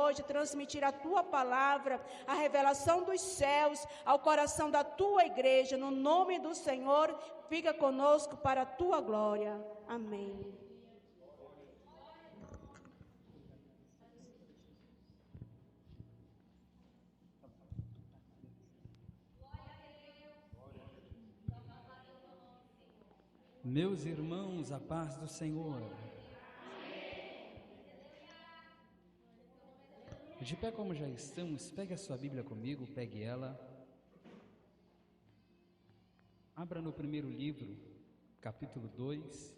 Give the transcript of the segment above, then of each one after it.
hoje transmitir a tua palavra, a revelação dos céus ao coração da tua igreja. No nome do Senhor, fica conosco para a tua glória. Amém. Meus irmãos, a paz do Senhor. De pé como já estamos, pegue a sua Bíblia comigo, pegue ela. Abra no primeiro livro, capítulo 2,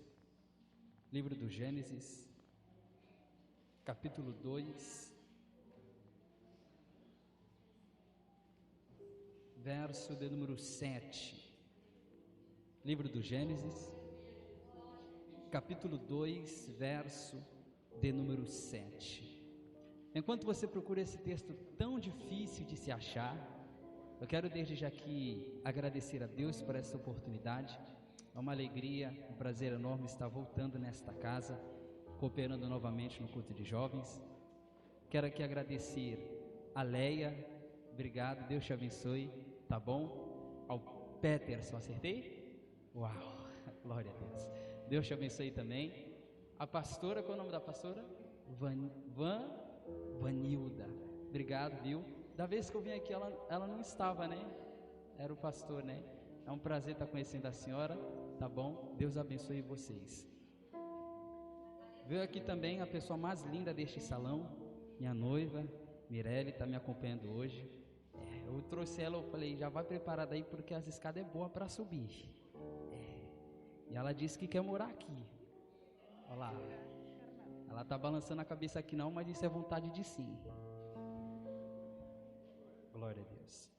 livro do Gênesis, capítulo 2, verso de número 7. Livro do Gênesis, capítulo 2, verso de número 7. Enquanto você procura esse texto tão difícil de se achar, eu quero desde já aqui agradecer a Deus por essa oportunidade. É uma alegria, um prazer enorme estar voltando nesta casa, cooperando novamente no culto de jovens. Quero aqui agradecer a Leia, obrigado, Deus te abençoe, tá bom? Ao Peterson, acertei? Uau, glória a Deus. Deus te abençoe também. A pastora, qual é o nome da pastora? Vanilda, obrigado, viu? Da vez que eu vim aqui, ela não estava, né? Era o pastor, né? É um prazer estar conhecendo a senhora, tá bom? Deus abençoe vocês. Veio aqui também a pessoa mais linda deste salão, minha noiva, Mirelle, está me acompanhando hoje. Eu trouxe ela, eu falei, já vai preparada aí, porque as escadas é boa para subir. E ela disse que quer morar aqui. Olha lá. Ela está balançando a cabeça aqui não, mas isso é vontade de sim. Glória a Deus.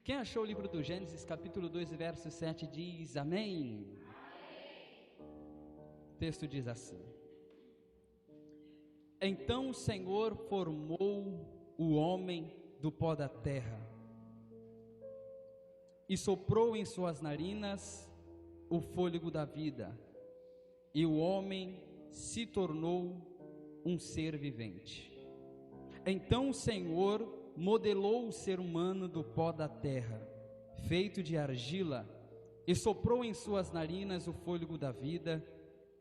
Quem achou o livro do Gênesis, capítulo 2, verso 7, diz amém. O texto diz assim: Então o Senhor formou o homem do pó da terra e soprou em suas narinas o fôlego da vida, e o homem se tornou um ser vivente. Então o Senhor modelou o ser humano do pó da terra, feito de argila, e soprou em suas narinas o fôlego da vida,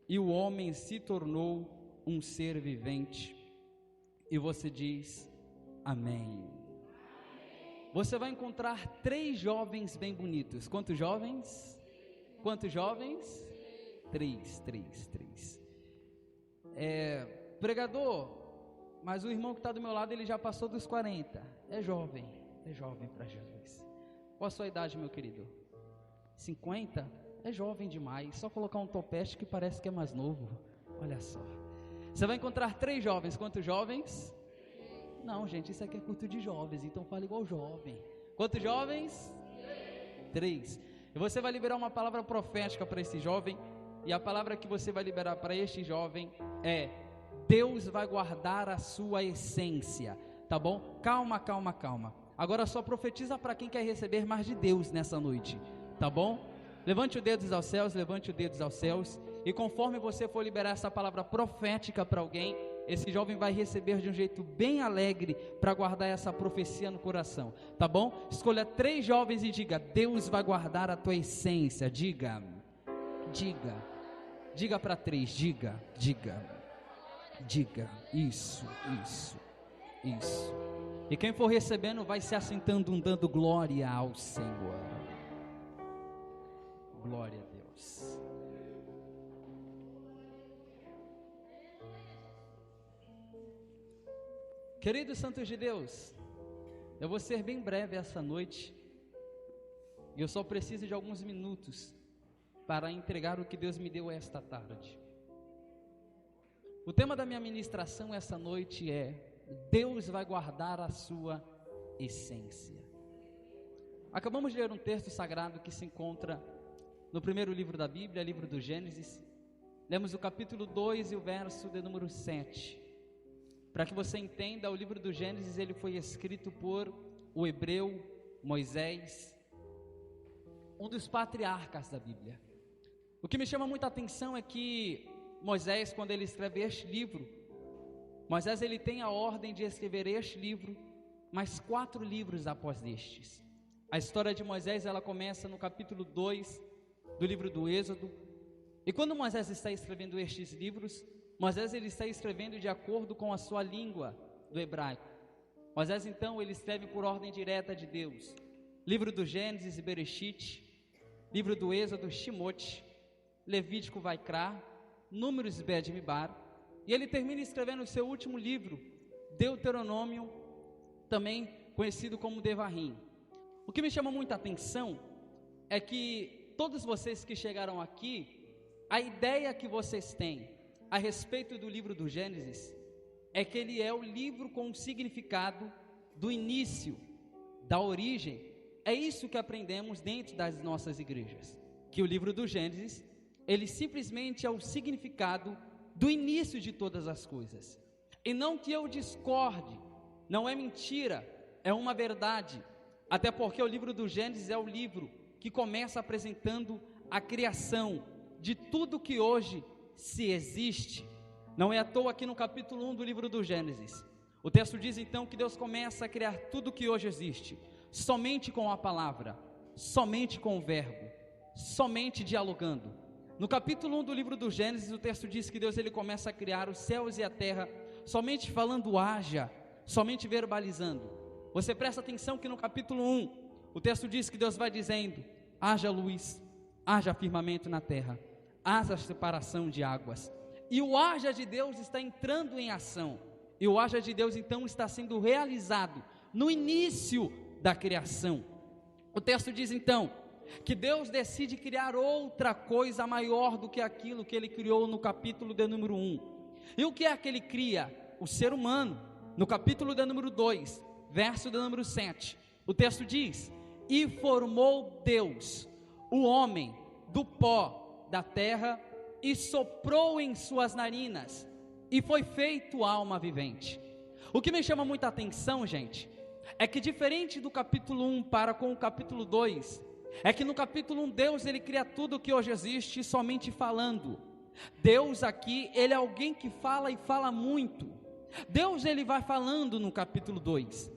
e o homem se tornou um ser vivente. E você diz, amém. Você vai encontrar 3 jovens bem bonitos. Quantos jovens? Quantos jovens? 3. Pregador, mas o irmão que está do meu lado, ele já passou dos 40. É jovem para Jesus. Qual a sua idade, meu querido? 50? É jovem demais. Só colocar um topete que parece que é mais novo. Olha só. Você vai encontrar 3 jovens. Quantos jovens? Não, gente, isso aqui é culto de jovens, então fala igual jovem. Quantos jovens? 3. E você vai liberar uma palavra profética para esse jovem. E a palavra que você vai liberar para este jovem é: Deus vai guardar a sua essência. Tá bom? Calma. Agora só profetiza para quem quer receber mais de Deus nessa noite. Tá bom? Levante os dedos aos céus. E conforme você for liberar essa palavra profética para alguém, esse jovem vai receber de um jeito bem alegre para guardar essa profecia no coração. Tá bom? Escolha 3 jovens e diga: Deus vai guardar a tua essência. Diga para 3, diga, isso. E quem for recebendo vai se assentando, dando glória ao Senhor. Glória a Deus. Queridos santos de Deus, eu vou ser bem breve essa noite, e eu só preciso de alguns minutos para entregar o que Deus me deu esta tarde. O tema da minha ministração essa noite é: Deus vai guardar a sua essência. Acabamos de ler um texto sagrado que se encontra no primeiro livro da Bíblia, livro do Gênesis. Lemos o capítulo 2 e o verso de número 7. Para que você entenda, o livro do Gênesis ele foi escrito por o hebreu Moisés, um dos patriarcas da Bíblia. O que me chama muita atenção é que Moisés, quando ele escreve este livro, Moisés ele tem a ordem de escrever este livro, mais 4 livros após estes. A história de Moisés ela começa no capítulo 2 do livro do Êxodo. E quando Moisés está escrevendo estes livros, Moisés ele está escrevendo de acordo com a sua língua do hebraico. Moisés então ele escreve por ordem direta de Deus. Livro do Gênesis e Bereshit, livro do Êxodo, Shemot, Levítico, Vaikra, Números e Bed-Midbar. E ele termina escrevendo o seu último livro, Deuteronômio, também conhecido como Devarim. O que me chama muita atenção é que todos vocês que chegaram aqui, a ideia que vocês têm a respeito do livro do Gênesis é que ele é o livro com o significado do início, da origem. É isso que aprendemos dentro das nossas igrejas, que o livro do Gênesis, ele simplesmente é o significado do início de todas as coisas. E não que eu discorde, não é mentira, é uma verdade. Até porque o livro do Gênesis é o livro que começa apresentando a criação de tudo que hoje se existe. Não é à toa aqui no capítulo 1 do livro do Gênesis, o texto diz então que Deus começa a criar tudo que hoje existe, somente com a palavra, somente com o verbo, somente dialogando. No capítulo 1 do livro do Gênesis, o texto diz que Deus ele começa a criar os céus e a terra, somente falando haja, somente verbalizando. Você presta atenção que no capítulo 1, o texto diz que Deus vai dizendo, haja luz, haja firmamento na terra, haja separação de águas. E o haja de Deus está entrando em ação, e o haja de Deus então está sendo realizado no início da criação. O texto diz então, que Deus decide criar outra coisa maior do que aquilo que Ele criou no capítulo de número 1, e o que é que Ele cria? O ser humano. No capítulo de número 2, verso de número 7, o texto diz, e formou Deus o homem do pó da terra, e soprou em suas narinas, e foi feito alma vivente. O que me chama muita atenção, gente, é que diferente do capítulo 1 para com o capítulo 2, é que no capítulo 1 Deus ele cria tudo que hoje existe somente falando. Deus aqui, ele é alguém que fala e fala muito. Deus ele vai falando no capítulo 2,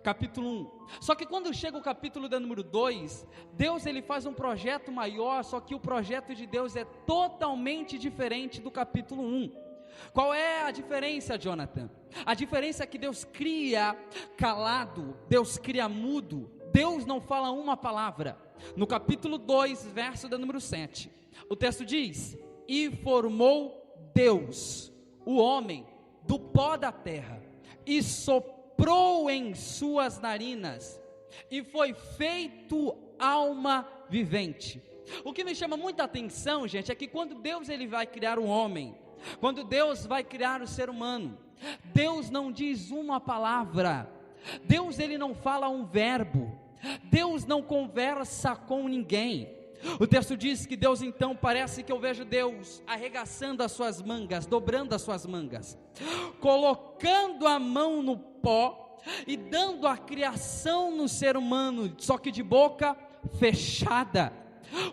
capítulo 1, só que quando chega o capítulo de número 2, Deus ele faz um projeto maior, só que o projeto de Deus é totalmente diferente do capítulo 1. Qual é a diferença, Jonathan? A diferença é que Deus cria calado, Deus cria mudo, Deus não fala uma palavra. No capítulo 2, verso de número 7, o texto diz, e formou Deus o homem do pó da terra, e soprou em suas narinas, e foi feito alma vivente. O que me chama muita atenção, gente, é que quando Deus ele vai criar o homem, quando Deus vai criar o ser humano, Deus não diz uma palavra, Deus ele não fala um verbo, Deus não conversa com ninguém. O texto diz que Deus então, parece que eu vejo Deus arregaçando as suas mangas, dobrando as suas mangas, colocando a mão no pó e dando a criação no ser humano, só que de boca fechada.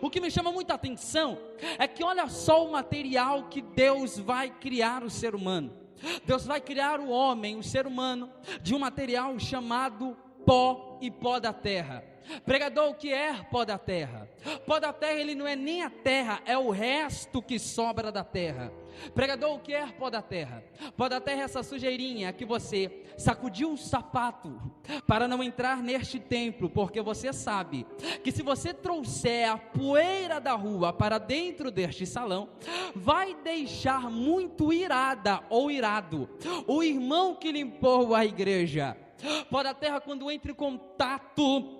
O que me chama muita atenção é que olha só o material que Deus vai criar o ser humano. Deus vai criar o homem, o ser humano, de um material chamado pó e pó da terra. Pregador, o que é pó da terra? Pó da terra ele não é nem a terra, é o resto que sobra da terra. Pregador, o que é pó da terra? Pó da terra é essa sujeirinha que você sacudiu o sapato para não entrar neste templo, porque você sabe que se você trouxer a poeira da rua para dentro deste salão, vai deixar muito irada ou irado o irmão que limpou a igreja. Pó da terra, quando entra em contato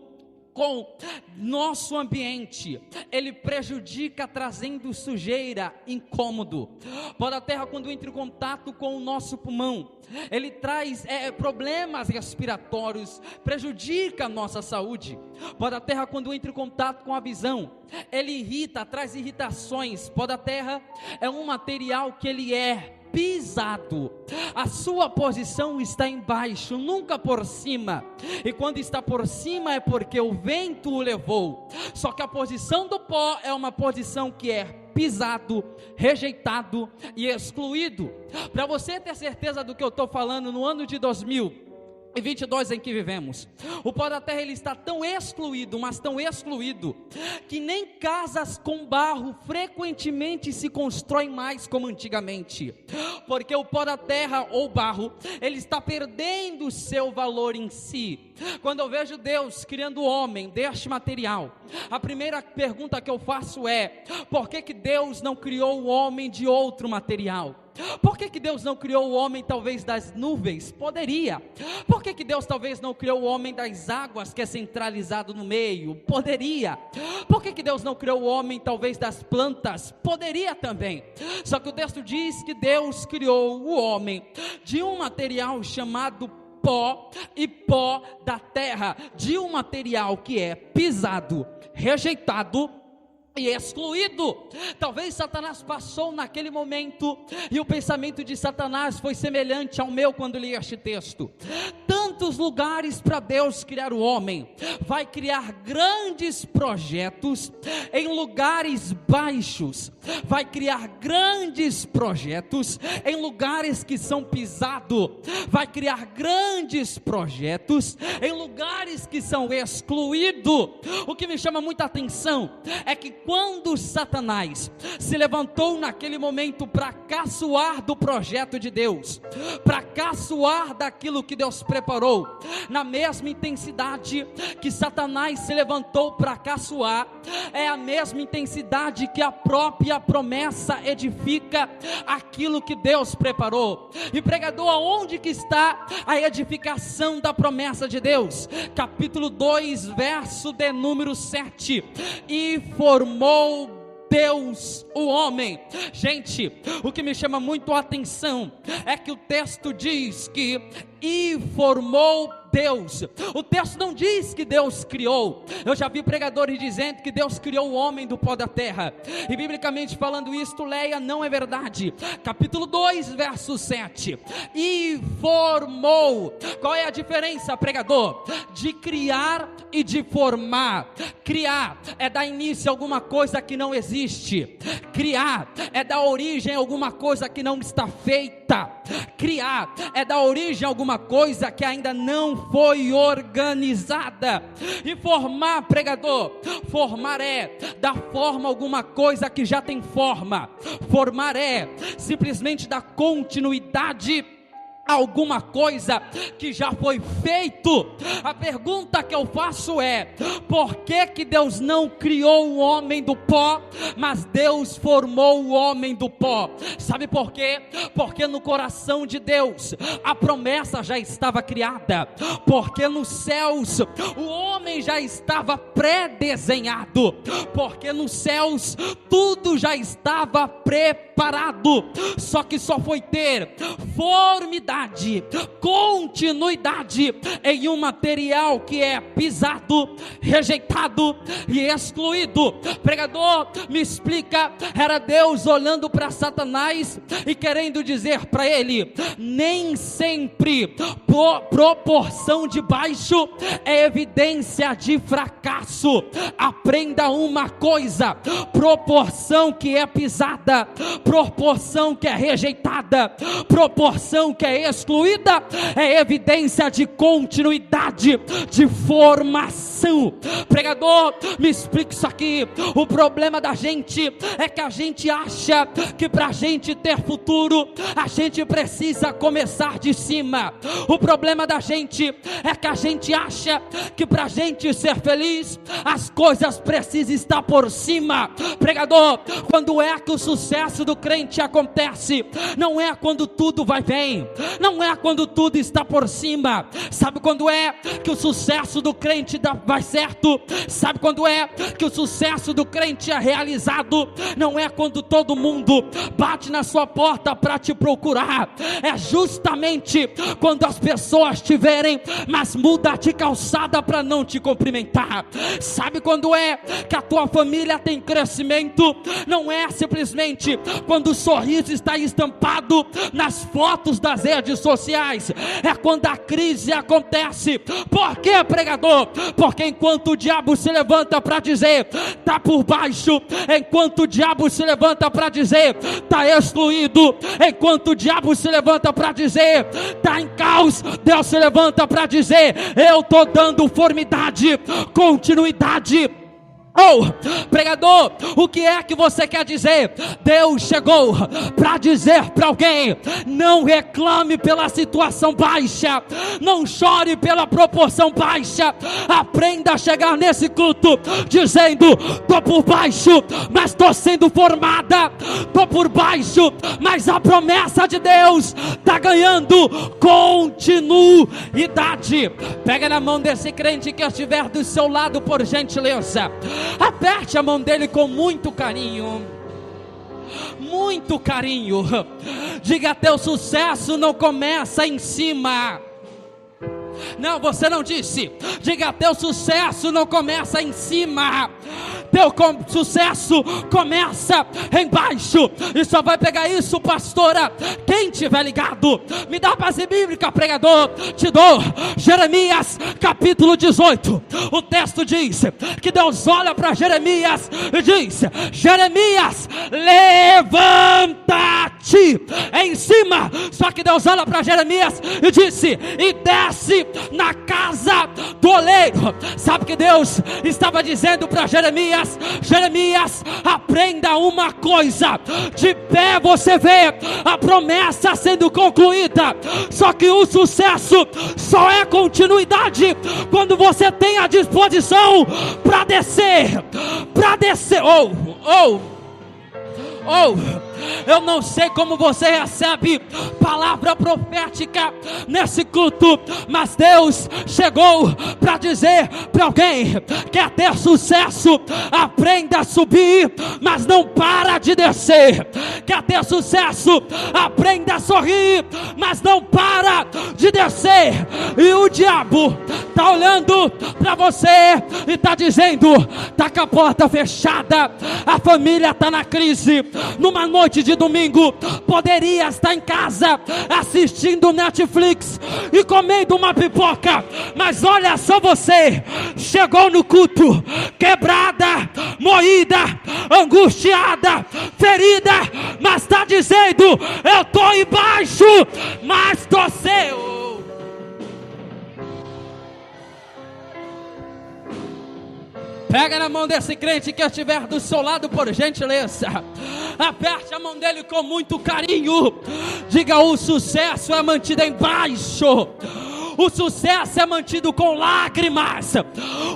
com nosso ambiente, ele prejudica, trazendo sujeira, incômodo. Pó da terra, quando entra em contato com o nosso pulmão, ele traz problemas respiratórios, prejudica a nossa saúde. Pó da terra, quando entra em contato com a visão, ele irrita, traz irritações. Pó da terra é um material que ele é pisado, a sua posição está embaixo, nunca por cima, e quando está por cima é porque o vento o levou. Só que a posição do pó é uma posição que é pisado, rejeitado e excluído. Para você ter certeza do que eu estou falando, no ano de 2022 em que vivemos, o pó da terra ele está tão excluído, mas tão excluído, que nem casas com barro frequentemente se constroem mais como antigamente, porque o pó da terra ou barro, ele está perdendo o seu valor em si. Quando eu vejo Deus criando o homem deste material, a primeira pergunta que eu faço é: por que Deus não criou o homem de outro material? Por que Deus não criou o homem talvez das nuvens? Poderia. Por que Deus talvez não criou o homem das águas, que é centralizado no meio? Poderia. Por que Deus não criou o homem talvez das plantas? Poderia também. Só que o texto diz que Deus criou o homem de um material chamado pó, e pó da terra, de um material que é pisado, rejeitado e excluído. Talvez Satanás passou naquele momento, e o pensamento de Satanás foi semelhante ao meu quando li este texto. Tantos lugares para Deus criar o homem, vai criar grandes projetos em lugares baixos, vai criar grandes projetos em lugares que são pisados, vai criar grandes projetos em lugares que são excluídos. O que me chama muita atenção é que quando Satanás se levantou naquele momento para caçoar do projeto de Deus, para caçoar daquilo que Deus preparou, na mesma intensidade que Satanás se levantou para caçoar, é a mesma intensidade que a própria promessa edifica aquilo que Deus preparou. E pregador, aonde que está a edificação da promessa de Deus? Capítulo 2, verso de número 7, e formou Deus o homem. Gente, o que me chama muito a atenção é que o texto diz que e formou Deus. O texto não diz que Deus criou. Eu já vi pregadores dizendo que Deus criou o homem do pó da terra, e biblicamente falando isto, Leia, não é verdade. Capítulo 2, verso 7, e formou. Qual é a diferença, pregador? De criar e de formar. Criar é dar início a alguma coisa que não existe. Criar é dar origem a alguma coisa que não está feita. Criar é dar origem a alguma coisa que ainda não foi organizada. E formar, pregador, formar é dar forma a alguma coisa que já tem forma. Formar é simplesmente dar continuidade alguma coisa que já foi feito. A pergunta que eu faço é: por que Deus não criou o homem do pó, mas Deus formou o homem do pó? Sabe por quê? Porque no coração de Deus a promessa já estava criada, porque nos céus o homem já estava pré-desenhado, porque nos céus tudo já estava preparado, só que só foi ter formidade, continuidade em um material que é pisado, rejeitado e excluído. Pregador, me explica, era Deus olhando para Satanás e querendo dizer para ele: nem sempre proporção de baixo é evidência de fracasso. Aprenda uma coisa: proporção que é pisada, proporção que é rejeitada, proporção que é excluída, é evidência de continuidade, de formação. Pregador, me explica isso aqui. O problema da gente é que a gente acha que para a gente ter futuro, a gente precisa começar de cima. O problema da gente é que a gente acha que para a gente ser feliz, as coisas precisam estar por cima. Pregador, quando é que o sucesso do crente acontece? Não é quando tudo vai bem, não é quando tudo está por cima. Sabe quando é que o sucesso do crente vai certo? Sabe quando é que o sucesso do crente é realizado? Não é quando todo mundo bate na sua porta para te procurar, é justamente quando as pessoas te verem, mas muda de calçada para não te cumprimentar. Sabe quando é que a tua família tem crescimento? Não é simplesmente quando o sorriso está estampado nas fotos das redes sociais, é quando a crise acontece. Por quê, pregador? Porque que enquanto o diabo se levanta para dizer, está por baixo, enquanto o diabo se levanta para dizer, está excluído, enquanto o diabo se levanta para dizer, está em caos, Deus se levanta para dizer, eu estou dando formidade, continuidade. Pregador, o que é que você quer dizer? Deus chegou para dizer para alguém: não reclame pela situação baixa, não chore pela proporção baixa. Aprenda a chegar nesse culto dizendo: estou por baixo, mas estou sendo formada, estou por baixo, mas a promessa de Deus está ganhando continuidade. Pega na mão desse crente que estiver do seu lado, por gentileza. Aperte a mão dele com muito carinho. Muito carinho. Diga: teu sucesso não começa em cima. Não, você não disse. Diga: teu sucesso não começa em cima. Teu sucesso começa embaixo. E só vai pegar isso, pastora, quem tiver ligado. Me dá a base bíblica, pregador. Te dou. Jeremias capítulo 18. O texto diz que Deus olha para Jeremias e diz: Jeremias, levanta-te em cima. Só que Deus olha para Jeremias e disse: e desce na casa do oleiro. Sabe que Deus estava dizendo para Jeremias: Jeremias, aprenda uma coisa, de pé você vê a promessa sendo concluída, só que o sucesso só é continuidade quando você tem a disposição para descer, eu não sei como você recebe palavra profética nesse culto, mas Deus chegou para dizer para alguém: quer ter sucesso, aprenda a subir, mas não para de descer. Quer ter sucesso, aprenda a sorrir, mas não para de descer. E o diabo está olhando para você e está dizendo: está com a porta fechada, a família está na crise. Numa noite de domingo, poderia estar em casa assistindo Netflix e comendo uma pipoca, mas olha só, você chegou no culto quebrada, moída, angustiada, ferida, mas está dizendo: eu estou embaixo, mas estou seu. Pega na mão desse crente que estiver do seu lado, por gentileza. Aperte a mão dele com muito carinho. Diga: o sucesso é mantido embaixo. O sucesso é mantido com lágrimas.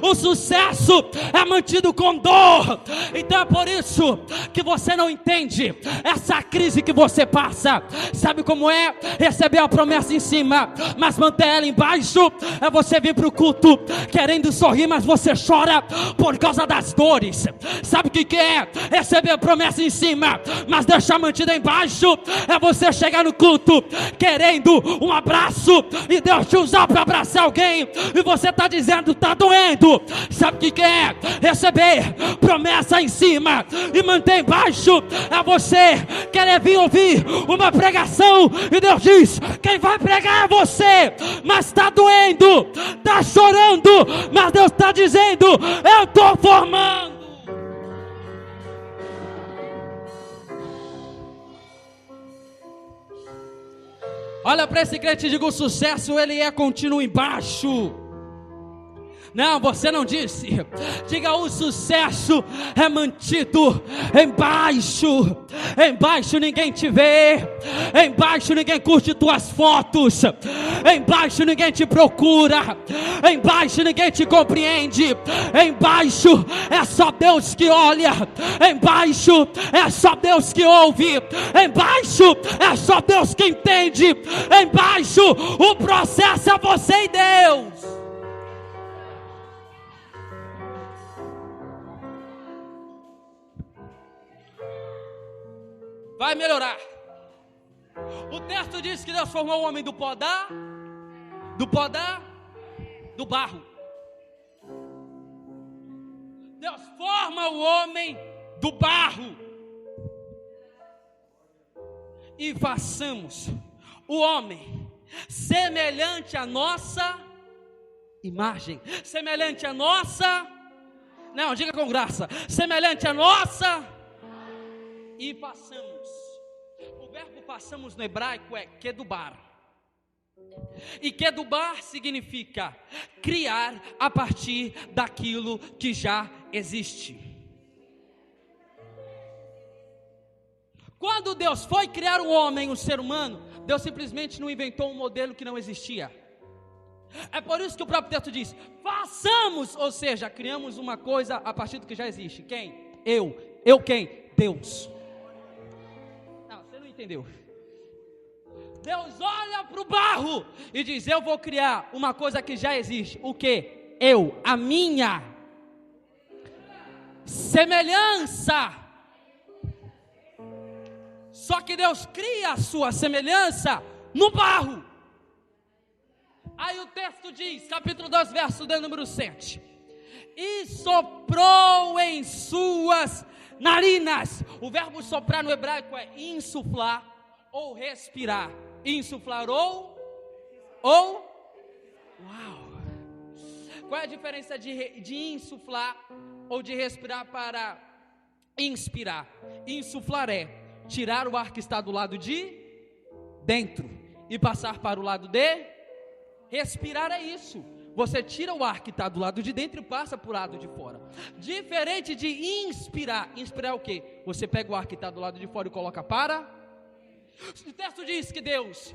O sucesso é mantido com dor. Então é por isso que você não entende essa crise que você passa. Sabe como é receber a promessa em cima, mas manter ela embaixo? É você vir para o culto querendo sorrir, mas você chora por causa das dores. Sabe o que é receber a promessa em cima, mas deixar mantida embaixo? É você chegar no culto querendo um abraço e Deus te usar para abraçar alguém e você está dizendo: está doendo. Sabe o que é receber promessa em cima e manter embaixo? É você querer vir ouvir uma pregação e Deus diz: quem vai pregar é você, mas está doendo, está chorando, mas Deus está dizendo: eu estou formando. Olha para esse crente e diga: o sucesso ele é contínuo embaixo. Não, você não disse. Diga: o sucesso é mantido embaixo. Embaixo ninguém te vê. Embaixo ninguém curte tuas fotos. Embaixo ninguém te procura. Embaixo ninguém te compreende. Embaixo é só Deus que olha. Embaixo é só Deus que ouve. Embaixo é só Deus que entende. Embaixo o processo é você e Deus. Vai melhorar. O texto diz que Deus formou o homem do pó do barro. Deus forma o homem do barro. E façamos o homem semelhante à nossa imagem, semelhante à nossa, não, diga com graça, semelhante à nossa, e passamos. O verbo passamos no hebraico é kedubar, e kedubar significa criar a partir daquilo que já existe. Quando Deus foi criar o homem, o ser humano, Deus simplesmente não inventou um modelo que não existia. É por isso que o próprio texto diz, façamos, ou seja, criamos uma coisa a partir do que já existe. Quem? Eu quem? Deus. Não, você não entendeu. Deus olha para o barro e diz, eu vou criar uma coisa que já existe. O que? A minha semelhança. Só que Deus cria a sua semelhança no barro. Aí o texto diz, capítulo 2, verso de número 7. E soprou em suas narinas. O verbo soprar no hebraico é insuflar ou respirar. Insuflar ou uau. Qual é a diferença de insuflar ou de respirar para inspirar? Insuflar é tirar o ar que está do lado de dentro e passar para o lado de respirar. É isso, você tira o ar que está do lado de dentro e passa para o lado de fora. Diferente de inspirar. Inspirar é o que? Você pega o ar que está do lado de fora e coloca para. O texto diz que Deus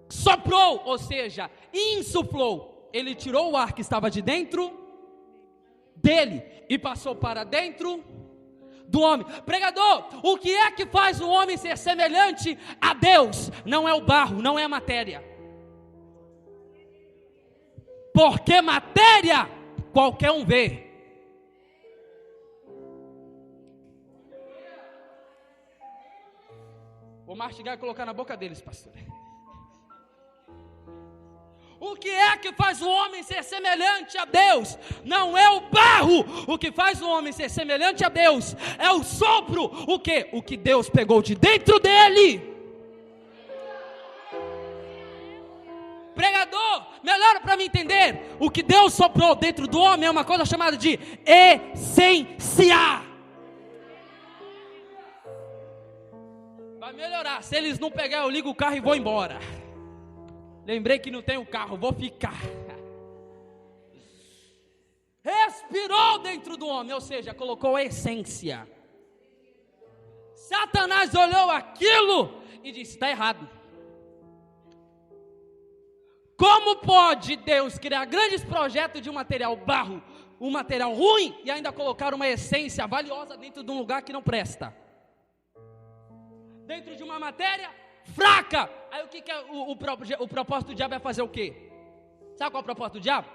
soprou, ou seja, insuflou. Ele tirou o ar que estava de dentro dele e passou para dentro do homem. Pregador, o que é que faz o homem ser semelhante a Deus? Não é o barro, não é a matéria. Porque matéria qualquer um vê. Vou mastigar e colocar na boca deles, pastor. O que é que faz o homem ser semelhante a Deus? Não é o barro. O que faz o homem ser semelhante a Deus é o sopro. O que? O que Deus pegou de dentro dele. Pregador, melhora para mim entender. O que Deus soprou dentro do homem é uma coisa chamada de essência. Vai melhorar. Se eles não pegarem, eu ligo o carro e vou embora. Lembrei que não tenho carro, vou ficar. Respirou dentro do homem, ou seja, colocou a essência. Satanás olhou aquilo e disse, está errado. Como pode Deus criar grandes projetos de um material barro, um material ruim, e ainda colocar uma essência valiosa dentro de um lugar que não presta? Dentro de uma matéria fraca. Aí o que é o propósito do diabo? É fazer o quê? Sabe qual é o propósito do diabo?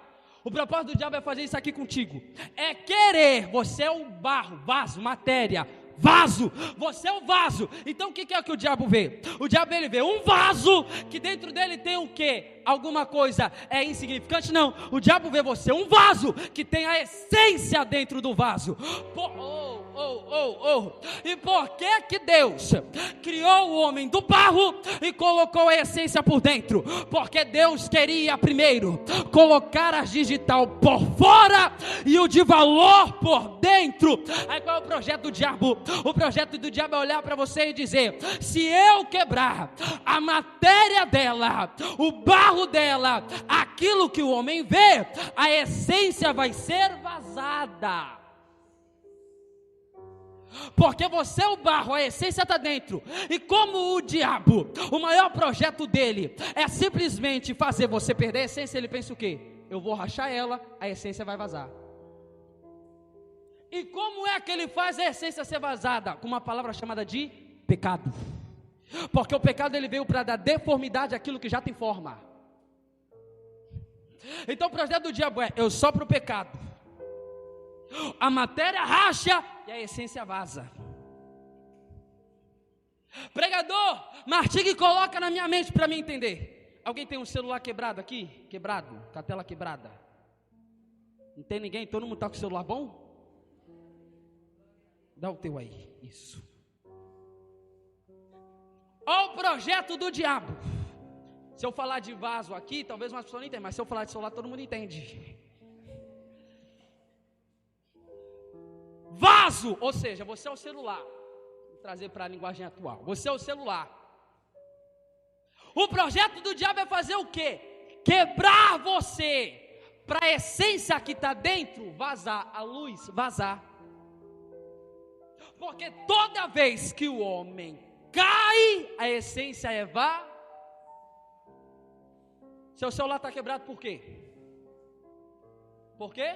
O propósito do diabo é fazer isso aqui contigo. É querer, você é o barro, vaso, matéria, vaso, você é o vaso. Então o que é que o diabo vê? O diabo ele vê um vaso que dentro dele tem o quê? Alguma coisa é insignificante? Não, o diabo vê você um vaso que tem a essência dentro do vaso. E por que Deus criou o homem do barro e colocou a essência por dentro? Porque Deus queria primeiro colocar a digital por fora e o de valor por dentro. Aí qual é o projeto do diabo? O projeto do diabo é olhar para você e dizer, se eu quebrar a matéria dela, o barro dela, aquilo que o homem vê, a essência vai ser vazada. Porque você é o barro, a essência está dentro. E como o diabo, o maior projeto dele é simplesmente fazer você perder a essência, ele pensa o quê? Eu vou rachar ela, a essência vai vazar. E como é que ele faz a essência ser vazada? Com uma palavra chamada de pecado. Porque o pecado ele veio para dar deformidade àquilo que já tem forma. Então o projeto do diabo é, eu sopro o pecado, a matéria racha e a essência vaza. Pregador, mastiga e coloca na minha mente para mim entender. Alguém tem um celular quebrado aqui? Quebrado, com a tela quebrada? Não tem ninguém? Todo mundo está com o celular bom? Dá o teu aí, isso. Olha o projeto do diabo. Se eu falar de vaso aqui, talvez umas pessoas não entendam, mas se eu falar de celular, todo mundo entende. Vaso, ou seja, você é o celular. Vou trazer para a linguagem atual. Você é o celular. O projeto do diabo é fazer o quê? Quebrar você, para a essência que está dentro vazar, a luz vazar. Porque toda vez que o homem cai, a essência é vazia. Seu celular está quebrado por quê? Por quê?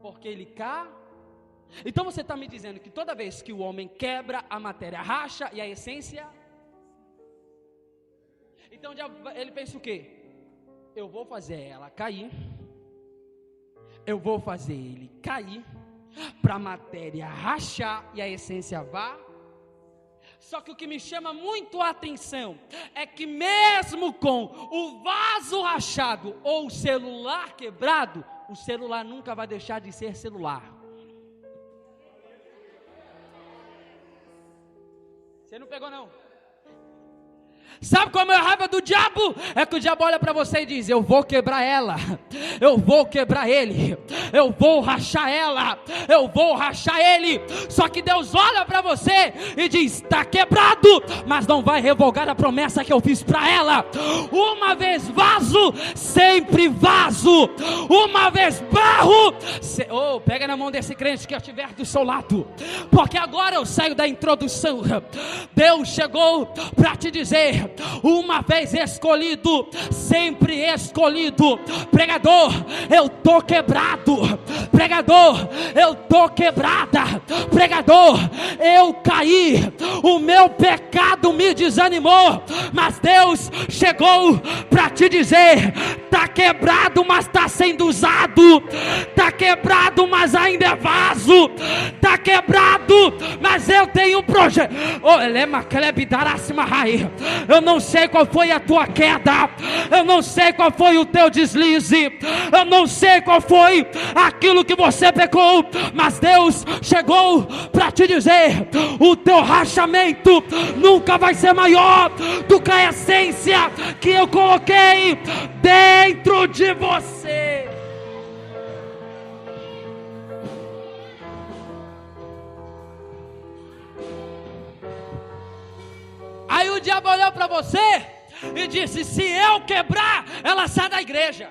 Porque ele cai. Então você está me dizendo que toda vez que o homem quebra, a matéria racha e a essência. Então ele pensa o quê? Eu vou fazer ela cair. Eu vou fazer ele cair, para a matéria rachar e a essência vá. Só que o que me chama muito a atenção é que mesmo com o vaso rachado ou o celular quebrado, o celular nunca vai deixar de ser celular. Você não pegou não? Sabe qual é a raiva do diabo? É que o diabo olha para você e diz: eu vou quebrar ela, eu vou quebrar ele, eu vou rachar ela, eu vou rachar ele. Só que Deus olha para você e diz: está quebrado, mas não vai revogar a promessa que eu fiz para ela. Uma vez vaso, sempre vaso. Uma vez barro, pega na mão desse crente que estiver do seu lado, porque agora eu saio da introdução. Deus chegou para te dizer: uma vez escolhido, sempre escolhido. Pregador, eu tô quebrado. Pregador, eu tô quebrada. Pregador, eu caí. O meu pecado me desanimou. Mas Deus chegou para te dizer: tá quebrado, mas está sendo usado. Tá quebrado, mas ainda é vaso. Tá quebrado, mas eu tenho um projeto. Eu não sei qual foi a tua queda, eu não sei qual foi o teu deslize, eu não sei qual foi aquilo que você pecou, mas Deus chegou para te dizer: o teu rachamento nunca vai ser maior do que a essência que eu coloquei dentro de você. Aí o diabo olhou para você e disse: se eu quebrar, ela sai da igreja.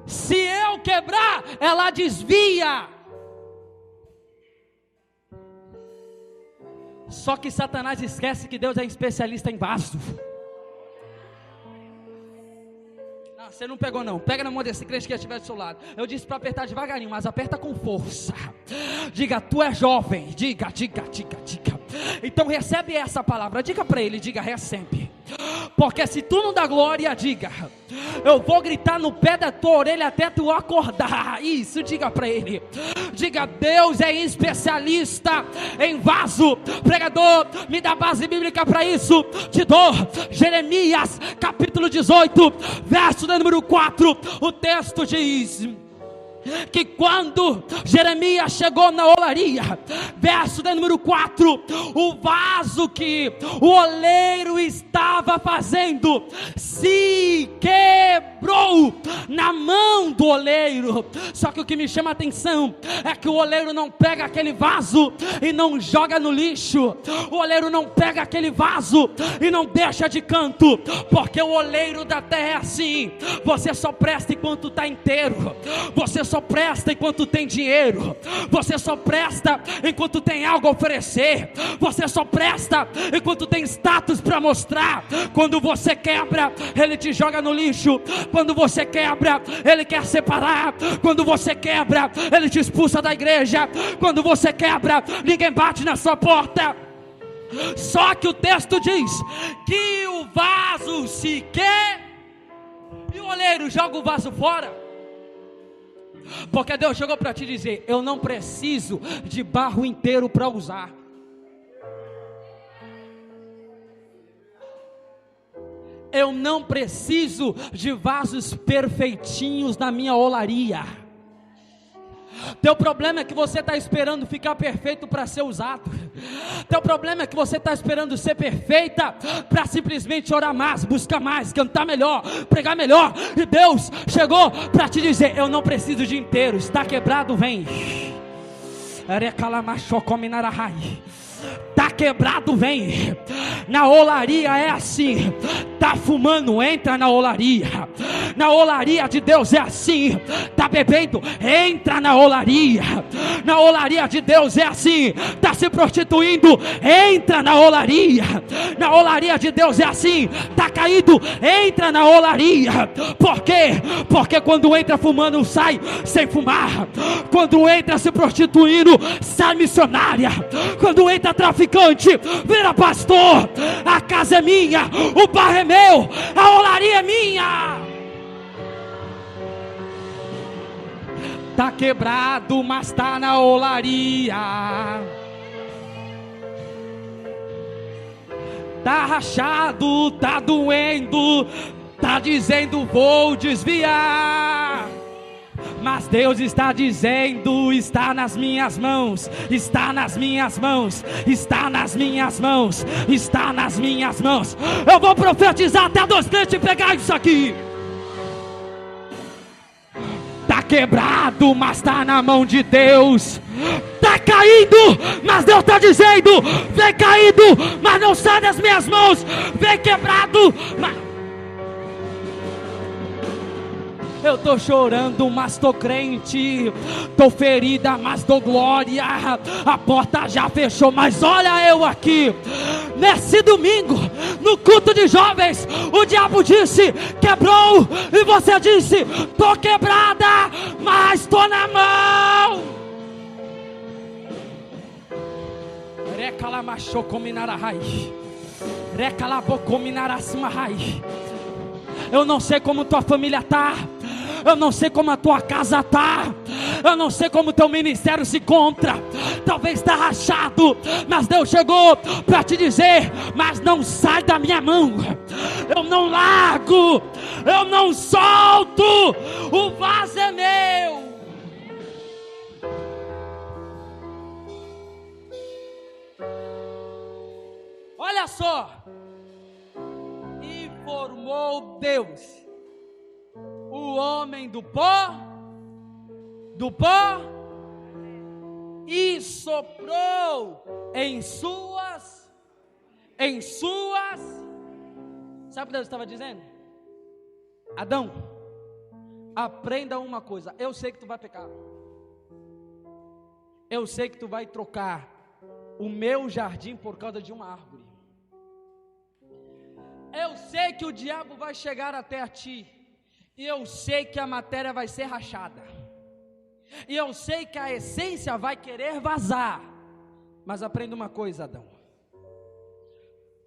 Se eu quebrar, ela desvia. Só que Satanás esquece que Deus é especialista em vaso. Você não pegou não, pega na mão desse crente que estiver do seu lado. Eu disse para apertar devagarinho, mas aperta com força. Diga: tu é jovem. Diga. Então recebe essa palavra, diga para ele, diga: recebe. Porque se tu não dá glória, diga: eu vou gritar no pé da tua orelha até tu acordar. Isso, diga para ele. Diga: Deus é especialista em vaso. Pregador, me dá base bíblica para isso. Te dou Jeremias capítulo 18, verso número 4. O texto diz que quando Jeremias chegou na olaria, verso de número 4, o vaso que o oleiro estava fazendo se quebrou na mão do oleiro. Só que o que me chama a atenção é que o oleiro não pega aquele vaso e não joga no lixo. O oleiro não pega aquele vaso e não deixa de canto, porque o oleiro da terra é assim: você só presta enquanto está inteiro, você só presta enquanto tem dinheiro, você só presta enquanto tem algo a oferecer, você só presta enquanto tem status para mostrar. Quando você quebra, ele te joga no lixo. Quando você quebra, ele quer separar. Quando você quebra, ele te expulsa da igreja. Quando você quebra, ninguém bate na sua porta. Só que o texto diz que o vaso se quebra e o oleiro joga o vaso fora. Porque Deus chegou para te dizer: eu não preciso de barro inteiro para usar. Eu não preciso de vasos perfeitinhos na minha olaria. Teu problema é que você está esperando ficar perfeito para ser usado. Teu problema é que você está esperando ser perfeita para simplesmente orar mais, buscar mais, cantar melhor, pregar melhor. E Deus chegou para te dizer: eu não preciso de inteiro. Está quebrado, vem. Tá quebrado, vem. Na olaria é assim. Tá fumando, entra na olaria. Na olaria de Deus é assim. Tá bebendo, entra na olaria. Na olaria de Deus é assim. Tá se prostituindo, entra na olaria. Na olaria de Deus é assim. Tá caído, entra na olaria. Por quê? Porque quando entra fumando, sai sem fumar. Quando entra se prostituindo, sai missionária. Quando entra traficante, vira pastor. A casa é minha, o bar é meu, a olaria é minha. Tá quebrado, mas tá na olaria. Tá rachado, tá doendo, tá dizendo vou desviar. Mas Deus está dizendo: está nas minhas mãos, está nas minhas mãos, está nas minhas mãos, está nas minhas mãos. Eu vou profetizar até 2 crentes pegar isso aqui. Tá quebrado, mas está na mão de Deus. Tá caído, mas Deus está dizendo: vem caído, mas não sai das minhas mãos. Vem quebrado, mas... Eu tô chorando, mas tô crente. Tô ferida, mas dou glória. A porta já fechou, mas olha eu aqui. Nesse domingo, no culto de jovens, o diabo disse: quebrou. E você disse: tô quebrada, mas tô na mão. Eu não sei como tua família está. Eu não sei como a tua casa está. Eu não sei como o teu ministério se encontra. Talvez está rachado, mas Deus chegou para te dizer: mas não sai da minha mão. Eu não largo, eu não solto. O vaso é meu. Olha só. E formou Deus o homem do pó, e soprou em suas. Sabe o que Deus estava dizendo? Adão, aprenda uma coisa. Eu sei que tu vai pecar. Eu sei que tu vai trocar o meu jardim por causa de uma árvore. Eu sei que o diabo vai chegar até a ti. E eu sei que a matéria vai ser rachada. E eu sei que a essência vai querer vazar. Mas aprenda uma coisa, Adão.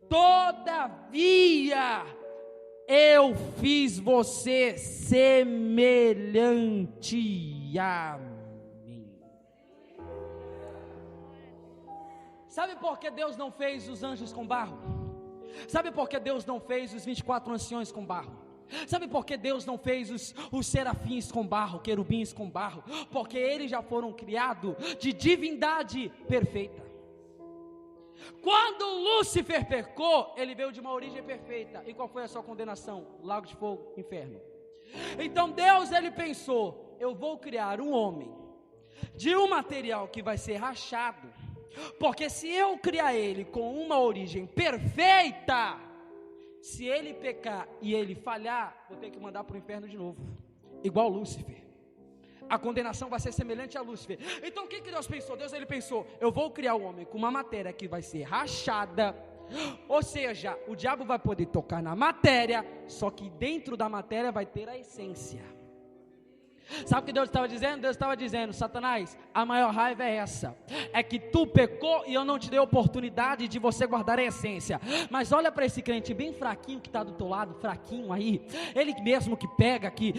Todavia, eu fiz você semelhante a mim. Sabe por que Deus não fez os anjos com barro? Sabe por que Deus não fez os 24 anciões com barro? Sabe por que Deus não fez os serafins com barro, querubins com barro? Porque eles já foram criados de divindade perfeita. Quando Lúcifer pecou, ele veio de uma origem perfeita. E qual foi a sua condenação? Lago de fogo, inferno. Então Deus, ele pensou: eu vou criar um homem de um material que vai ser rachado. Porque se eu criar ele com uma origem perfeita, se ele pecar e ele falhar, vou ter que mandar para o inferno de novo, igual Lúcifer. A condenação vai ser semelhante a Lúcifer. Então o que Deus pensou? Deus, ele pensou: eu vou criar um homem com uma matéria que vai ser rachada. Ou seja, o diabo vai poder tocar na matéria, só que dentro da matéria vai ter a essência. Sabe o que Deus estava dizendo? Deus estava dizendo: Satanás, a maior raiva é essa, é que tu pecou e eu não te dei oportunidade de você guardar a essência. Mas olha para esse crente bem fraquinho que está do teu lado, fraquinho aí, ele mesmo que pega, que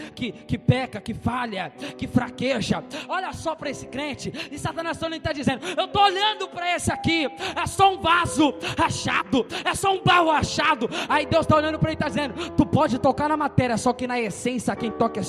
peca, que falha, que fraqueja. Olha só para esse crente, e Satanás também está dizendo: eu estou olhando para esse aqui, é só um vaso rachado, é só um barro rachado. Aí Deus está olhando para ele e está dizendo: tu pode tocar na matéria, só que na essência quem toca é...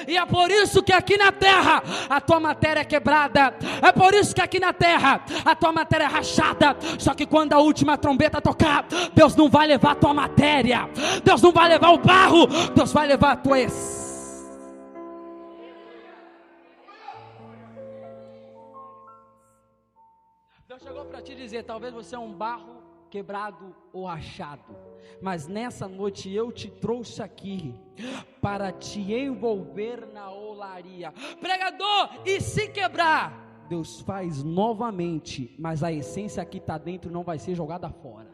E é por isso que aqui na terra a tua matéria é quebrada. É por isso que aqui na terra a tua matéria é rachada. Só que quando a última trombeta tocar, Deus não vai levar a tua matéria, Deus não vai levar o barro, Deus vai levar a tua essência. Deus chegou para te dizer: talvez você é um barro quebrado ou rachado, mas nessa noite eu te trouxe aqui para te envolver na olaria. Pregador, e se quebrar? Deus faz novamente, mas a essência que está dentro não vai ser jogada fora.